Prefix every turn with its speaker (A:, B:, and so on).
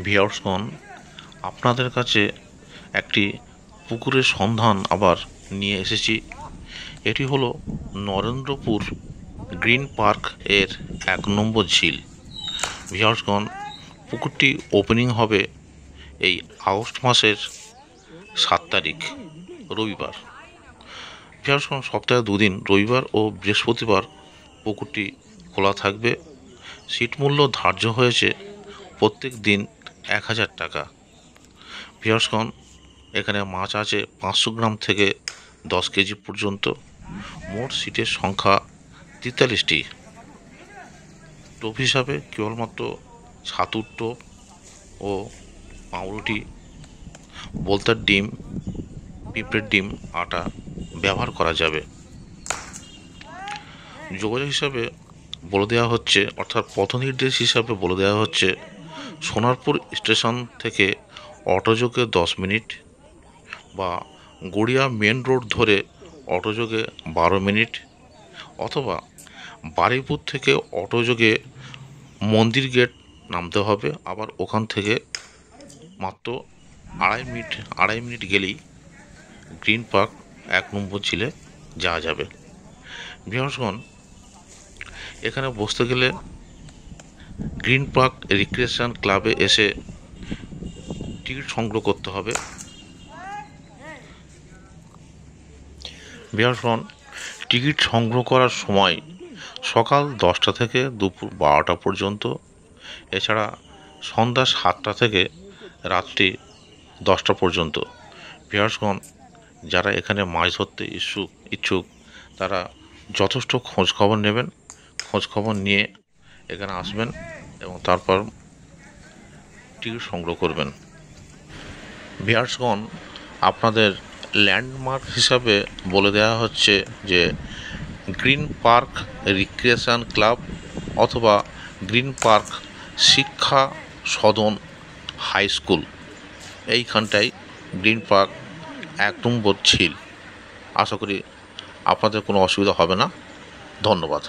A: ভিউয়ার্সগণ, আপনাদের কাছে একটি পুকুরের সন্ধান আবার নিয়ে এসেছি। এটি হলো নরেন্দ্রপুর গ্রিন পার্ক এর 1 নম্বর ঝিল। ভিউয়ার্সগণ, পুকুরটি ওপেনিং হবে এই আগস্ট মাসের 7 তারিখ রবিবার। ভিউয়ার্সগণ, সপ্তাহে 2 দিন রবিবার ও বৃহস্পতিবার পুকুরটি খোলা থাকবে। সিট মূল্য ধার্য হয়েছে প্রত্যেক দিন 1000 টাকা। ভিউয়ার্সগণ, এখানে মাছ আছে 500 গ্রাম থেকে 10 কেজি পর্যন্ত। মোট সিটের সংখ্যা 43টি। টোপ হিসাবে কেবলমাত্র ছাতুর টোপ ও পাউরুটি, বোলতার ডিম, পিঁপড়ের ডিম, আটা ব্যবহার করা যাবে। যোগাযোগ হিসাবে বলে দেওয়া হচ্ছে, অর্থাৎ পথনির্দেশ হিসাবে বলে দেওয়া হচ্ছে, সোনারপুর স্টেশন থেকে অটোযোগে 10 মিনিট বা গড়িয়া মেন রোড ধরে অটোযোগে 12 মিনিট, অথবা বারুইপুর থেকে অটোযোগে মন্দির গেট নামতে হবে। আবার ওখান থেকে মাত্র আড়াই মিনিট গেলেই গ্রিন পার্ক 1 নম্বর ঝিলে যাওয়া যাবে। ভিউয়ার্সগণ, এখানে বসতে গেলে গ্রিন পার্ক রিক্রিয়েশন ক্লাবে এসে টিকিট সংগ্রহ করতে হবে। ভিউয়ার্সগণ, টিকিট সংগ্রহ করার সময় সকাল 10টা থেকে দুপুর 12টা পর্যন্ত, এছাড়া সন্ধ্যা 7টা থেকে রাত্রি 10টা পর্যন্ত। ভিউয়ার্সগণ, যারা এখানে মাছ ধরতে ইচ্ছুক তারা যথেষ্ট খোঁজখবর নেবেন। খোঁজখবর নিয়ে এখানে আসবেন এবং তারপর টিকিট সংগ্রহ করবেন। ভিউয়ার্সগণ, আপনাদের ল্যান্ডমার্ক হিসাবে বলে দেওয়া হচ্ছে যে গ্রিন পার্ক রিক্রিয়েশন ক্লাব অথবা গ্রিন পার্ক শিক্ষা সদন হাই স্কুল, এইখানটায় গ্রিন পার্ক 1 নম্বর ঝিল। আশা করি আপনাদের কোনো অসুবিধা হবে না। ধন্যবাদ।